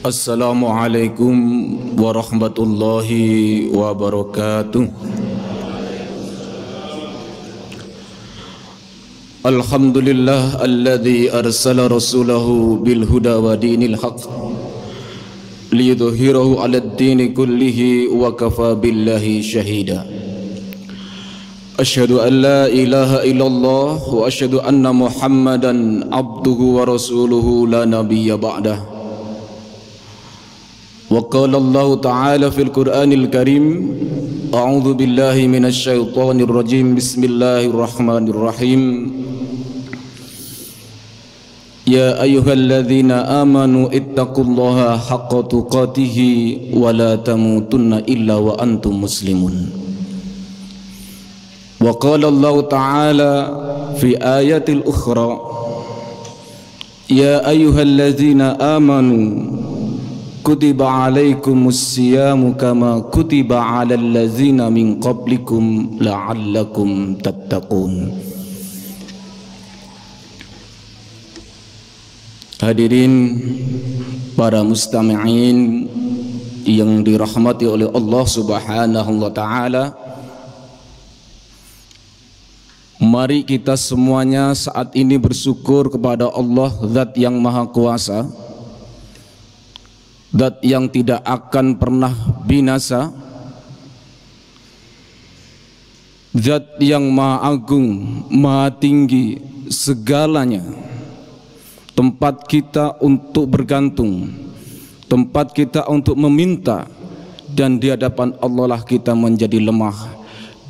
Assalamualaikum warahmatullahi wabarakatuh. Alhamdulillah alladzi arsala rasulahu bil huda wa dinil haqq liyudhhirahu 'alad dini kullihi wa kafa billahi shahida. Asyhadu an la ilaha illallah wa asyhadu anna Muhammadan abduhu wa rasuluhu la nabiyya ba'dah. Wa qala Allah ta'ala fil Qur'anil Karim, a'udzu billahi minasy syaithanir rajim, bismillahirrahmanirrahim. Ya ayyuhalladzina amanu ittaqullaha haqqa tuqatih wa la tamutunna illa wa antum muslimun. Wa qala Allah ta'ala fi ayatil ukhra, ya ayyuhalladzina amanu kutiba alaikumus siyamu kama kutiba alal ladzina min qablikum la'allakum tattaqun. Hadirin para mustami'in yang dirahmati oleh Allah Subhanahu wa taala, mari kita semuanya saat ini bersyukur kepada Allah, Zat yang Maha Kuasa, Zat yang tidak akan pernah binasa, Zat yang Maha Agung, Maha Tinggi segalanya, tempat kita untuk bergantung, tempat kita untuk meminta, dan di hadapan Allah lah kita menjadi lemah,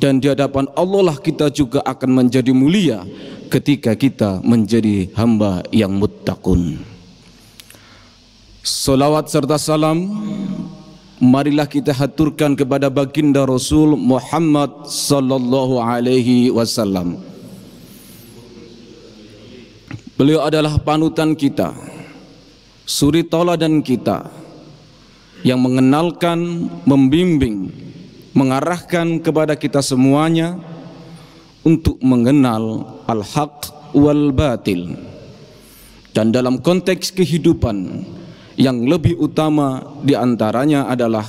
dan di hadapan Allah lah kita juga akan menjadi mulia ketika kita menjadi hamba yang muttaqun. Salawat serta salam marilah kita haturkan kepada baginda Rasul Muhammad sallallahu alaihi wasallam. Beliau adalah panutan kita, suri tauladan kita, yang mengenalkan, membimbing, mengarahkan kepada kita semuanya untuk mengenal al-haq wal batil. Dan dalam konteks kehidupan, yang lebih utama diantaranya adalah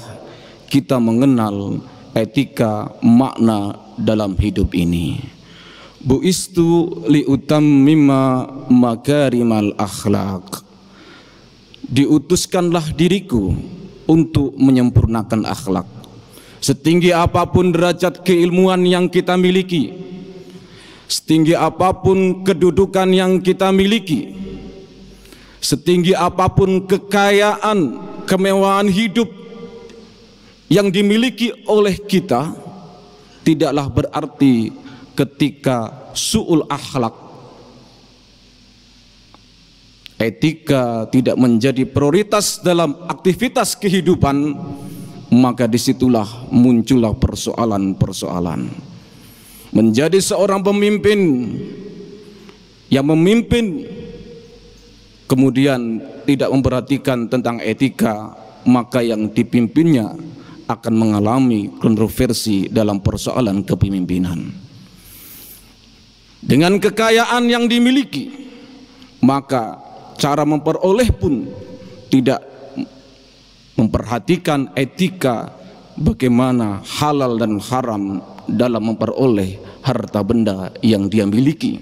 kita mengenal etika, makna dalam hidup ini. Bu'istu liutammima makarimal akhlak, diutuskanlah diriku untuk menyempurnakan akhlak. Setinggi apapun derajat keilmuan yang kita miliki, setinggi apapun kedudukan yang kita miliki, setinggi apapun kekayaan, kemewahan hidup yang dimiliki oleh kita, tidaklah berarti ketika su'ul akhlak, etika tidak menjadi prioritas dalam aktivitas kehidupan, maka disitulah muncullah persoalan-persoalan. Menjadi seorang pemimpin yang memimpin kemudian tidak memperhatikan tentang etika, maka yang dipimpinnya akan mengalami kontroversi dalam persoalan kepemimpinan. Dengan kekayaan yang dimiliki, maka cara memperoleh pun tidak memperhatikan etika, bagaimana halal dan haram dalam memperoleh harta benda yang dia miliki.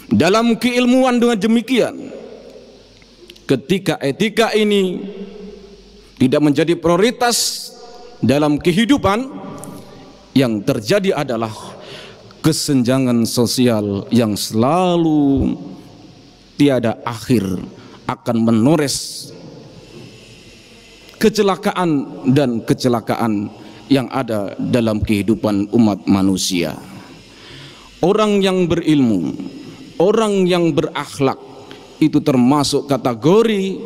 Dalam keilmuan dengan demikian, ketika etika ini tidak menjadi prioritas dalam kehidupan, yang terjadi adalah kesenjangan sosial yang selalu tiada akhir akan menores kecelakaan dan kecelakaan yang ada dalam kehidupan umat manusia. Orang yang berilmu, orang yang berakhlak, itu termasuk kategori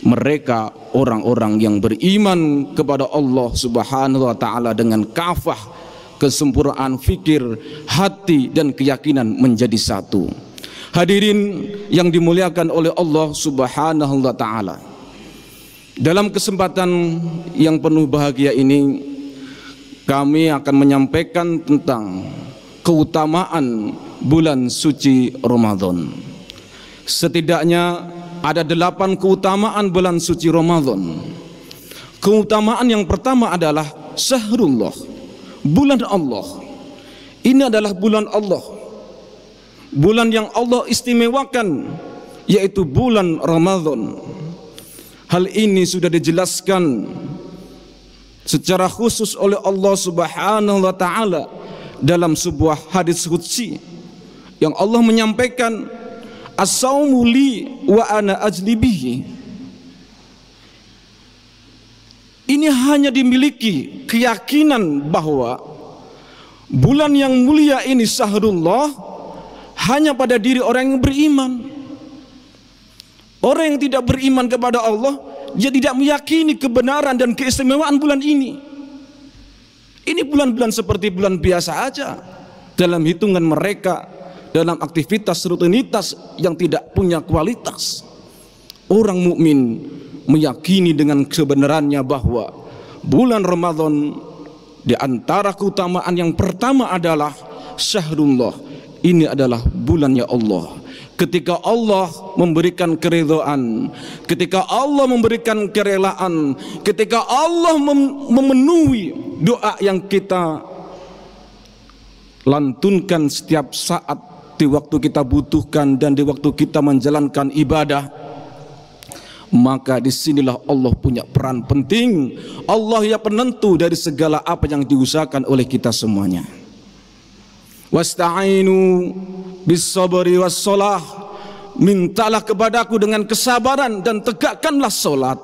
mereka orang-orang yang beriman kepada Allah Subhanahu wa taala dengan kafah, kesempurnaan fikir, hati dan keyakinan menjadi satu. Hadirin yang dimuliakan oleh Allah Subhanahu wa taala, dalam kesempatan yang penuh bahagia ini kami akan menyampaikan tentang keutamaan bulan suci Ramadan. Setidaknya ada 8 keutamaan bulan suci Ramadan. Keutamaan yang pertama adalah syahrullah, bulan Allah. Ini adalah bulan Allah, bulan yang Allah istimewakan, yaitu bulan Ramadan. Hal ini sudah dijelaskan secara khusus oleh Allah Subhanahu wa taala dalam sebuah hadis qudsi yang Allah menyampaikan, as-saumu li wa ana ajli bihi. Ini hanya dimiliki keyakinan bahwa bulan yang mulia ini syahrullah hanya pada diri orang yang beriman. Orang yang tidak beriman kepada Allah, dia tidak meyakini kebenaran dan keistimewaan bulan ini. Ini bulan-bulan seperti bulan biasa aja dalam hitungan mereka, dalam aktivitas rutinitas yang tidak punya kualitas. Orang mukmin meyakini dengan kebenarannya bahwa bulan Ramadan di antara keutamaan yang pertama adalah syahrullah. Ini adalah bulannya Allah. Ketika Allah memberikan keridhaan, ketika Allah memberikan kerelaan, ketika Allah memenuhi doa yang kita lantunkan setiap saat di waktu kita butuhkan dan di waktu kita menjalankan ibadah, maka disinilah Allah punya peran penting. Allah ya penentu dari segala apa yang diusahakan oleh kita semuanya. Wasta'inu bis-sabri was-shalah, mintalah kepadaku dengan kesabaran dan tegakkanlah salat.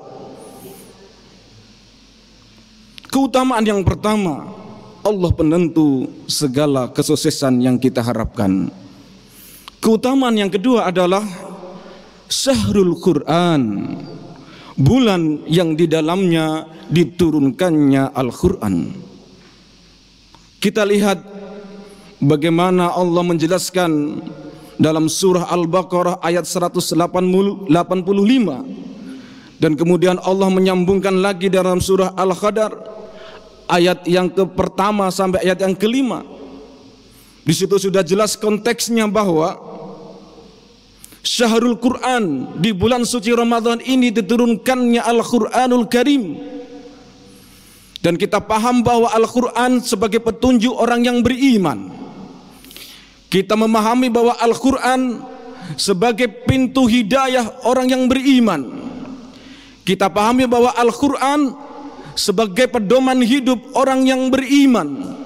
Keutamaan yang pertama, Allah penentu segala kesuksesan yang kita harapkan. Keutamaan yang kedua adalah syahrul Quran, bulan yang di dalamnya diturunkannya Al-Quran. Kita lihat bagaimana Allah menjelaskan dalam surah Al-Baqarah ayat 185, dan kemudian Allah menyambungkan lagi dalam surah Al-Qadar ayat yang pertama sampai ayat yang kelima. Di situ sudah jelas konteksnya bahwa syahrul Quran, di bulan suci Ramadan ini diturunkannya Al-Quranul Karim. Dan kita paham bahwa Al-Quran sebagai petunjuk orang yang beriman. Kita memahami bahwa Al-Quran sebagai pintu hidayah orang yang beriman. Kita pahami bahwa Al-Quran sebagai pedoman hidup orang yang beriman.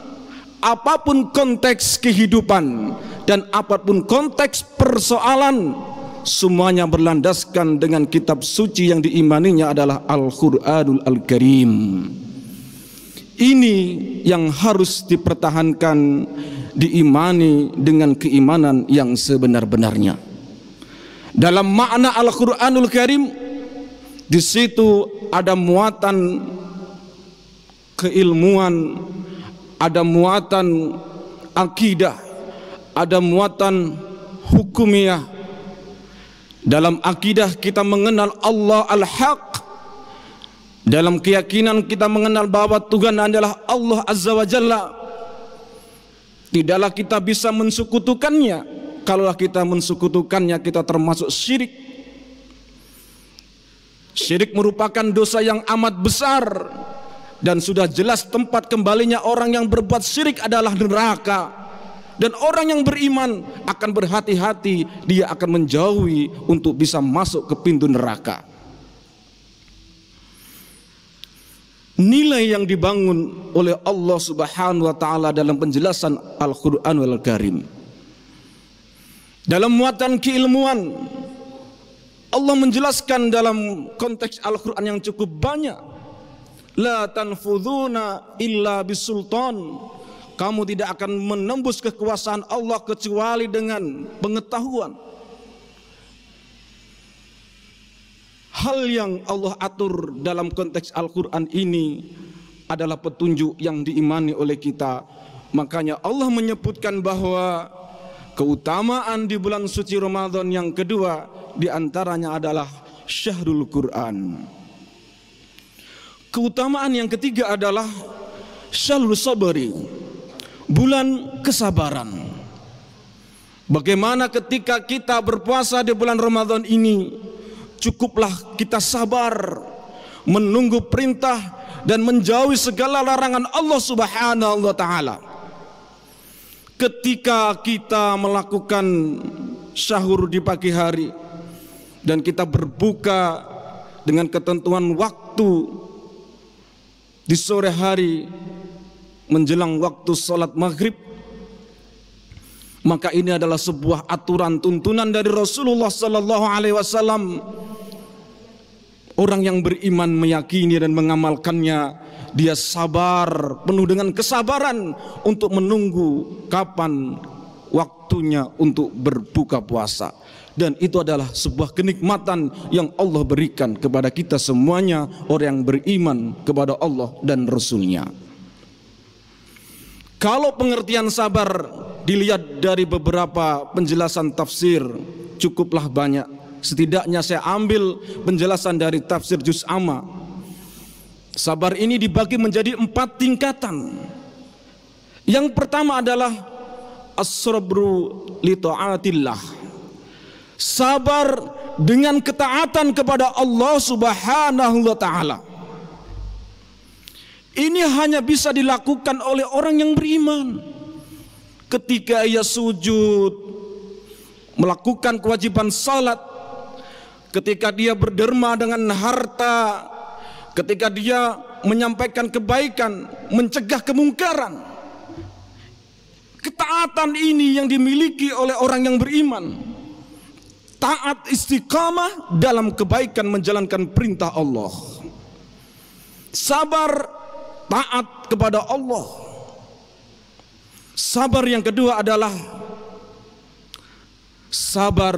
Apapun konteks kehidupan dan apapun konteks persoalan, semuanya berlandaskan dengan kitab suci yang diimaninya adalah Al-Quranul Al-Karim. Ini yang harus dipertahankan, diimani dengan keimanan yang sebenar-benarnya. Dalam makna Al-Quranul Karim, di situ ada muatan keilmuan, ada muatan akidah, ada muatan hukumiyah. Dalam akidah kita mengenal Allah Al-Haq. Dalam keyakinan kita mengenal bahwa Tuhan adalah Allah Azza wa Jalla. Tidaklah kita bisa mensekutukannya. Kalau kita mensekutukannya, kita termasuk syirik. Syirik merupakan dosa yang amat besar, dan sudah jelas tempat kembalinya orang yang berbuat syirik adalah neraka. Dan orang yang beriman akan berhati-hati, dia akan menjauhi untuk bisa masuk ke pintu neraka. Nilai yang dibangun oleh Allah Subhanahu wa taala dalam penjelasan Al-Qur'anul Karim, dalam muatan keilmuan, Allah menjelaskan dalam konteks Al-Qur'an yang cukup banyak. La tanfuduna illa bisultan. Kamu tidak akan menembus kekuasaan Allah kecuali dengan pengetahuan. Hal yang Allah atur dalam konteks Al-Quran ini adalah petunjuk yang diimani oleh kita. Makanya Allah menyebutkan bahwa keutamaan di bulan suci Ramadan yang kedua diantaranya adalah syahrul Quran. Keutamaan yang ketiga adalah syahrul sabri, bulan kesabaran. Bagaimana ketika kita berpuasa di bulan Ramadan ini, cukuplah kita sabar menunggu perintah dan menjauhi segala larangan Allah Subhanahu wa taala. Ketika kita melakukan sahur di pagi hari dan kita berbuka dengan ketentuan waktu di sore hari menjelang waktu sholat maghrib, maka ini adalah sebuah aturan tuntunan dari Rasulullah sallallahu alaihi wasallam. Orang yang beriman meyakini dan mengamalkannya, dia sabar, penuh dengan kesabaran untuk menunggu kapan waktunya untuk berbuka puasa. Dan itu adalah sebuah kenikmatan yang Allah berikan kepada kita semuanya, orang yang beriman kepada Allah dan Rasul-Nya. Kalau pengertian sabar dilihat dari beberapa penjelasan tafsir, cukuplah banyak. Setidaknya saya ambil penjelasan dari tafsir Juz Amma. Sabar ini dibagi menjadi 4 tingkatan. Yang pertama adalah as-sabru li ta'atillah. Sabar dengan ketaatan kepada Allah Subhanahu wa taala. Ini hanya bisa dilakukan oleh orang yang beriman. Ketika ia sujud, melakukan kewajiban salat, ketika dia berderma dengan harta, ketika dia menyampaikan kebaikan, mencegah kemungkaran. Ketaatan ini yang dimiliki oleh orang yang beriman. Taat istiqamah dalam kebaikan, menjalankan perintah Allah. Sabar, taat kepada Allah. Sabar yang kedua adalah sabar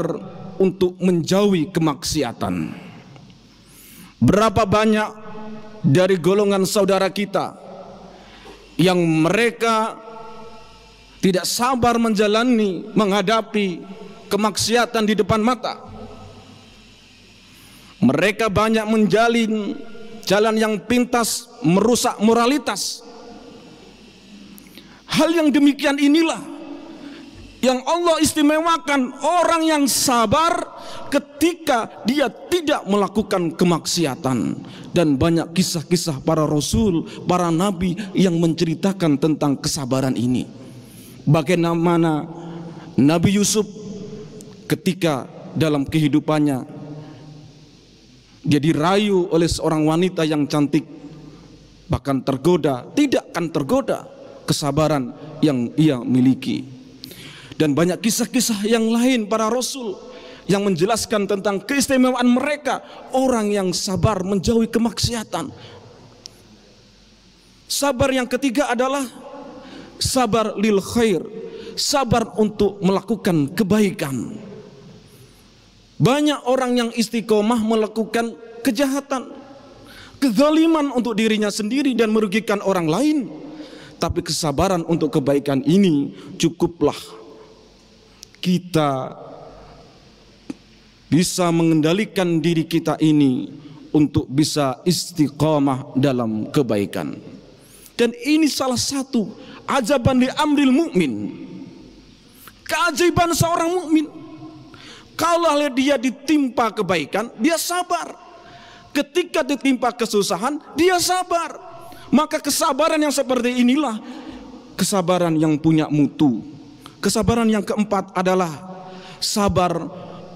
untuk menjauhi kemaksiatan. Berapa banyak dari golongan saudara kita yang mereka tidak sabar menghadapi kemaksiatan di depan mata. Mereka banyak menjalin jalan yang pintas, merusak moralitas. Hal yang demikian inilah yang Allah istimewakan orang yang sabar ketika dia tidak melakukan kemaksiatan. Dan banyak kisah-kisah para rasul, para nabi yang menceritakan tentang kesabaran ini. Bagaimana Nabi Yusuf ketika dalam kehidupannya dia dirayu oleh seorang wanita yang cantik, bahkan tergoda, tidak akan tergoda, kesabaran yang ia miliki. Dan banyak kisah-kisah yang lain para rasul yang menjelaskan tentang keistimewaan mereka, orang yang sabar menjauhi kemaksiatan. Sabar yang ketiga adalah sabar lil khair, sabar untuk melakukan kebaikan. Banyak orang yang istiqomah melakukan kejahatan, kezaliman untuk dirinya sendiri dan merugikan orang lain. Tapi kesabaran untuk kebaikan ini cukuplah kita bisa mengendalikan diri kita ini untuk bisa istiqamah dalam kebaikan. Dan ini salah satu ajaban li amril mukmin, keajaiban seorang mukmin. Kalau dia ditimpa kebaikan, dia sabar. Ketika ditimpa kesusahan, dia sabar. Maka kesabaran yang seperti inilah kesabaran yang punya mutu. Kesabaran yang keempat adalah sabar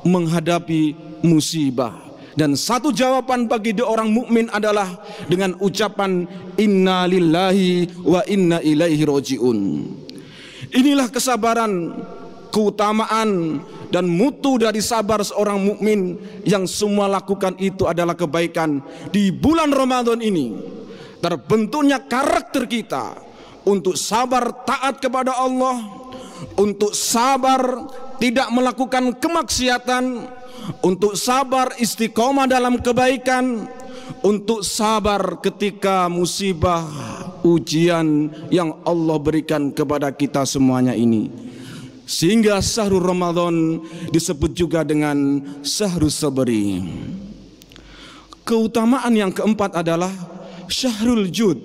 menghadapi musibah. Dan satu jawaban bagi orang mukmin adalah dengan ucapan inna lillahi wa inna ilaihi roji'un. Inilah kesabaran, keutamaan dan mutu dari sabar seorang mukmin yang semua lakukan itu adalah kebaikan. Di bulan Ramadan ini terbentuknya karakter kita untuk sabar taat kepada Allah, untuk sabar tidak melakukan kemaksiatan, untuk sabar istiqomah dalam kebaikan, untuk sabar ketika musibah ujian yang Allah berikan kepada kita semuanya ini. Sehingga syahrul Ramadan disebut juga dengan syahrul sabri. Keutamaan yang keempat adalah syahrul jud,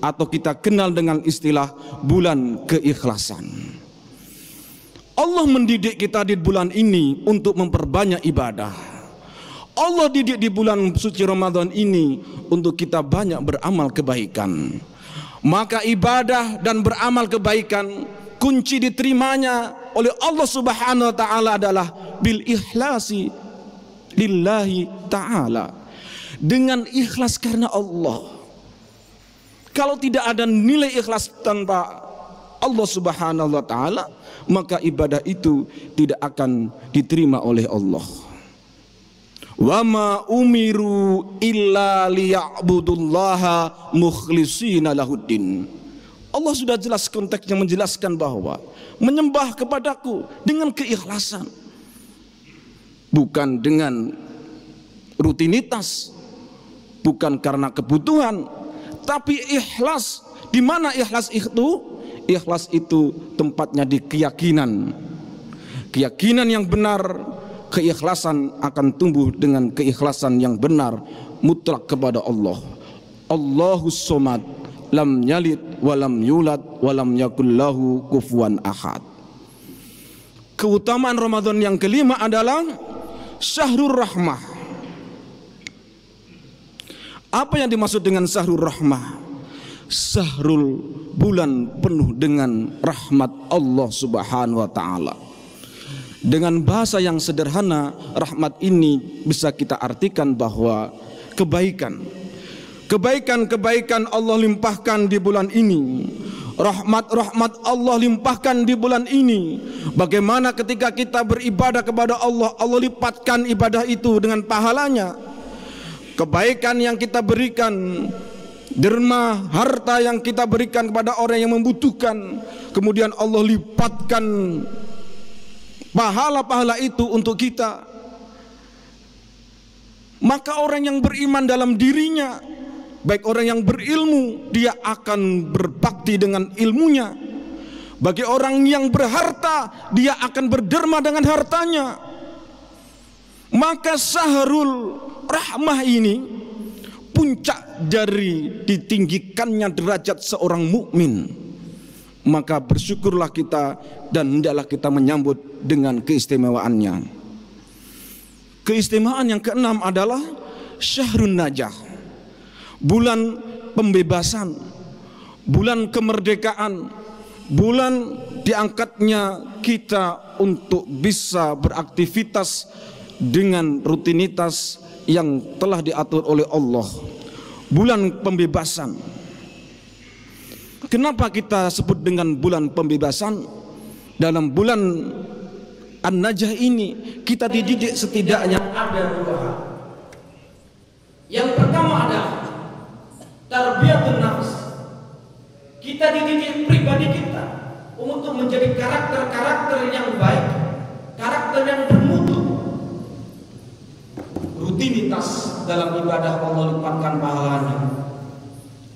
atau kita kenal dengan istilah bulan keikhlasan. Allah mendidik kita di bulan ini untuk memperbanyak ibadah. Allah didik di bulan suci Ramadan ini untuk kita banyak beramal kebaikan. Maka ibadah dan beramal kebaikan, kunci diterimanya oleh Allah Subhanahu wa taala adalah bil ikhlasi lillahi taala. Dengan ikhlas karena Allah. Kalau tidak ada nilai ikhlas tanpa Allah Subhanahu wa taala, maka ibadah itu tidak akan diterima oleh Allah. Wa ma umiru illa liya'budullaha mukhlishina lahuddin. Allah sudah jelas konteksnya menjelaskan bahwa menyembah kepadaku dengan keikhlasan, bukan dengan rutinitas, bukan karena kebutuhan, tapi ikhlas. Di mana ikhlas itu? Ikhlas itu tempatnya di keyakinan. Keyakinan yang benar, keikhlasan akan tumbuh dengan keikhlasan yang benar mutlak kepada Allah. Allahus somad, lam yalid walam yulad walam yakul lahu kufuwan ahad. Keutamaan Ramadan yang kelima adalah syahrul rahmah. Apa yang dimaksud dengan syahrul rahmah? Syahrul, bulan penuh dengan rahmat Allah Subhanahu wa taala. Dengan bahasa yang sederhana, rahmat ini bisa kita artikan bahwa kebaikan Allah limpahkan di bulan ini. Rahmat Allah limpahkan di bulan ini. Bagaimana ketika kita beribadah kepada Allah, Allah lipatkan ibadah itu dengan pahalanya. Kebaikan yang kita berikan, derma, harta yang kita berikan kepada orang yang membutuhkan, kemudian Allah lipatkan pahala-pahala itu untuk kita. Maka orang yang beriman dalam dirinya, baik orang yang berilmu, dia akan berbakti dengan ilmunya. Bagi orang yang berharta, dia akan berderma dengan hartanya. Maka syahrul rahmah ini puncak dari ditinggikannya derajat seorang mukmin. Maka bersyukurlah kita dan hendaklah kita menyambut dengan keistimewaannya. Keistimewaan yang keenam adalah syahrun najah, bulan pembebasan, bulan kemerdekaan, bulan diangkatnya kita untuk bisa beraktivitas dengan rutinitas yang telah diatur oleh Allah. Bulan pembebasan. Kenapa kita sebut dengan bulan pembebasan? Dalam bulan An-Najah ini kita dididik setidaknya ada dua hal. Yang pertama adalah tarbiyatun nafs. Kita dididik pribadi kita untuk menjadi karakter-karakter yang baik, karakter yang bermutu. Rutinitas dalam ibadah Allah lipatkan pahalanya.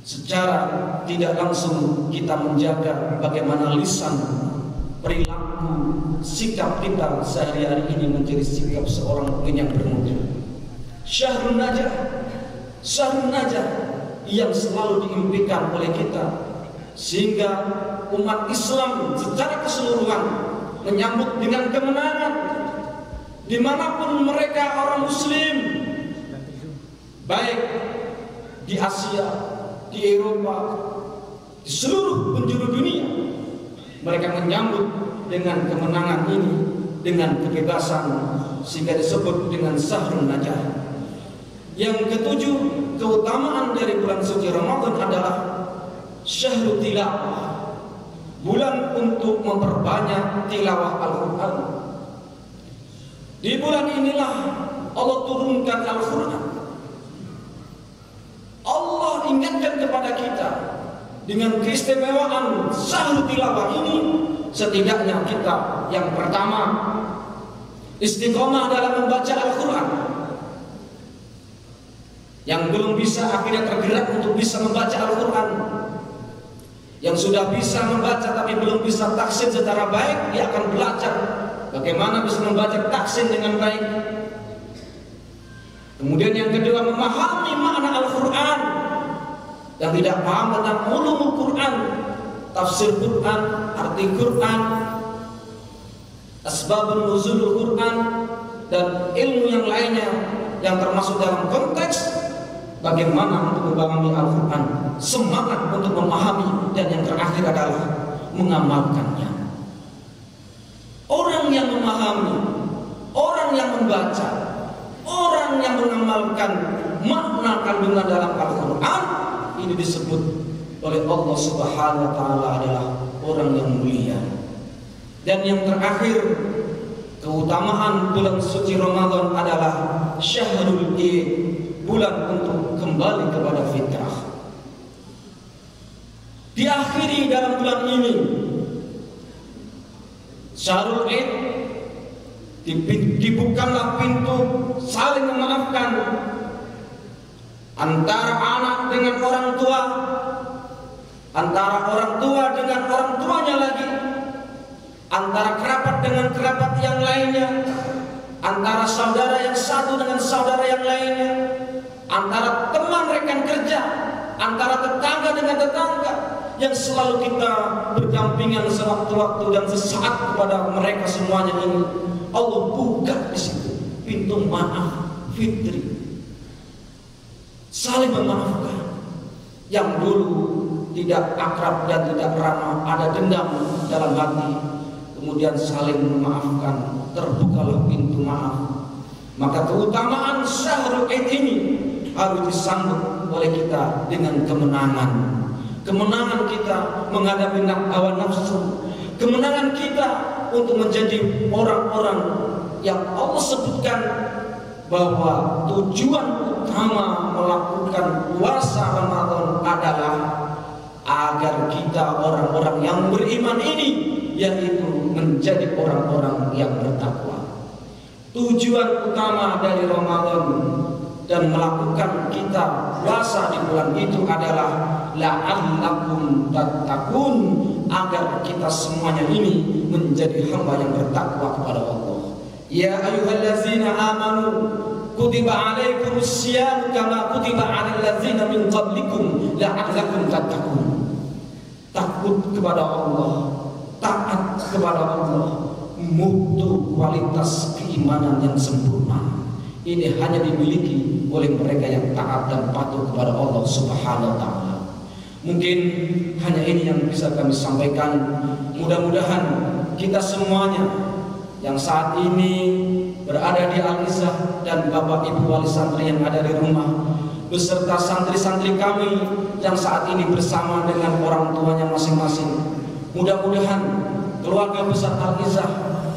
Secara tidak langsung kita menjaga bagaimana lisan, perilaku, sikap kita sehari-hari ini menjadi sikap seorang mukmin yang bermutu. Syahrul Najah yang selalu diimpikan oleh kita, sehingga umat Islam secara keseluruhan menyambut dengan kemenangan dimanapun mereka orang Muslim, baik di Asia, di Eropa, di seluruh penjuru dunia. Mereka menyambut dengan kemenangan ini, dengan kebebasan, sehingga disebut dengan Syahrul Najah. Yang ketujuh, keutamaan dari bulan suci Ramadan adalah Syahrul Tilawah, bulan untuk memperbanyak tilawah Al-Quran. Di bulan inilah Allah turunkan Al-Quran. Allah ingatkan kepada kita dengan keistimewaan Syahrul Tilawah ini. Setidaknya kita yang pertama istiqomah dalam membaca Al-Quran. Yang belum bisa akhirnya tergerak untuk bisa membaca Al-Quran. Yang sudah bisa membaca tapi belum bisa tahsin secara baik, dia akan belajar bagaimana bisa membaca tahsin dengan baik. Kemudian yang kedua, memahami makna Al-Quran. Yang tidak paham tentang ulumul Quran, tafsir Quran, arti Quran, asbabun nuzulul Quran, dan ilmu yang lainnya, yang termasuk dalam konteks bagaimana untuk memahami Al-Quran, semangat untuk memahami, dan yang terakhir adalah mengamalkannya. Orang yang memahami, orang yang membaca, orang yang mengamalkan makna kandungan dalam Al-Quran, ini disebut oleh Allah Subhanahu wa Ta'ala adalah orang yang mulia. Dan yang terakhir, keutamaan bulan suci Ramadan adalah Syahrul Id, bulan untuk kembali kepada fitrah. Diakhiri dalam bulan ini Syahrul Id, dibukalah pintu saling memaafkan antara anak dengan orang tua, antara orang tua dengan orang tuanya lagi, antara kerabat dengan kerabat yang lainnya, antara saudara yang satu dengan saudara yang lainnya, antara teman rekan kerja, antara tetangga dengan tetangga, yang selalu kita berdampingan sewaktu-waktu dan sesaat kepada mereka semuanya ini. Allah buka di situ pintu maaf fitri, saling memaafkan. Yang dulu tidak akrab dan tidak ramah, ada dendam dalam hati, kemudian saling memaafkan, terbukalah pintu maaf. Maka keutamaan Syahrul Id ini harus disambut oleh kita dengan kemenangan. Kemenangan kita menghadapi hawa nafsu, kemenangan kita untuk menjadi orang-orang yang Allah sebutkan bahwa tujuan utama melakukan puasa Ramadan adalah agar kita orang-orang yang beriman ini, yaitu menjadi orang-orang yang bertakwa. Tujuan utama dari Ramadan dan melakukan kita puasa di bulan itu adalah la'allakum tattaqun, agar kita semuanya ini menjadi hamba yang bertakwa kepada Allah. Ya ayyuhallazina amanu kutiba alaikumus syiyam kama kutiba alal ladzina min qablikum la'allakum tattaqun. Takut kepada Allah, taat kepada Allah, mutu kualitas keimanan yang sempurna. Ini hanya dimiliki oleh mereka yang taat dan patuh kepada Allah Subhanahu wa Ta'ala. Mungkin hanya ini yang bisa kami sampaikan. Mudah-mudahan kita semuanya yang saat ini berada di Al-Izzah dan Bapak Ibu wali santri yang ada di rumah, beserta santri-santri kami yang saat ini bersama dengan orang tuanya masing-masing, mudah-mudahan keluarga besar Al-Izzah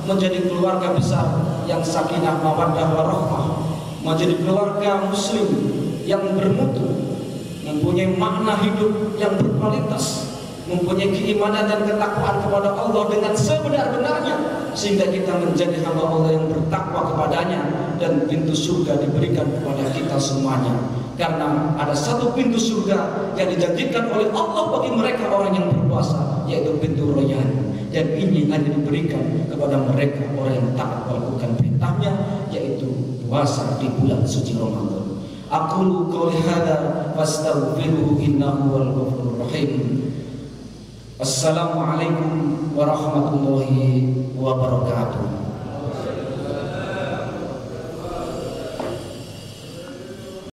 menjadi keluarga besar yang sakinah mawaddah warahmah, menjadi keluarga muslim yang bermutu, mempunyai makna hidup yang berkualitas, mempunyai keimanan dan ketakwaan kepada Allah dengan sebenar-benarnya, sehingga kita menjadi hamba Allah yang bertakwa kepadanya, dan pintu surga diberikan kepada kita semuanya. Karena ada satu pintu surga yang dijanjikan oleh Allah bagi mereka orang yang berpuasa, yaitu pintu Rayyan, dan ini hanya diberikan kepada mereka orang yang taat melakukan perintahnya, yaitu puasa di bulan suci Ramadan. Aqulu qouli hadza fastaghfiruhu innahu wal ghafurur rahim. Assalamualaikum warahmatullahi wabarakatuh.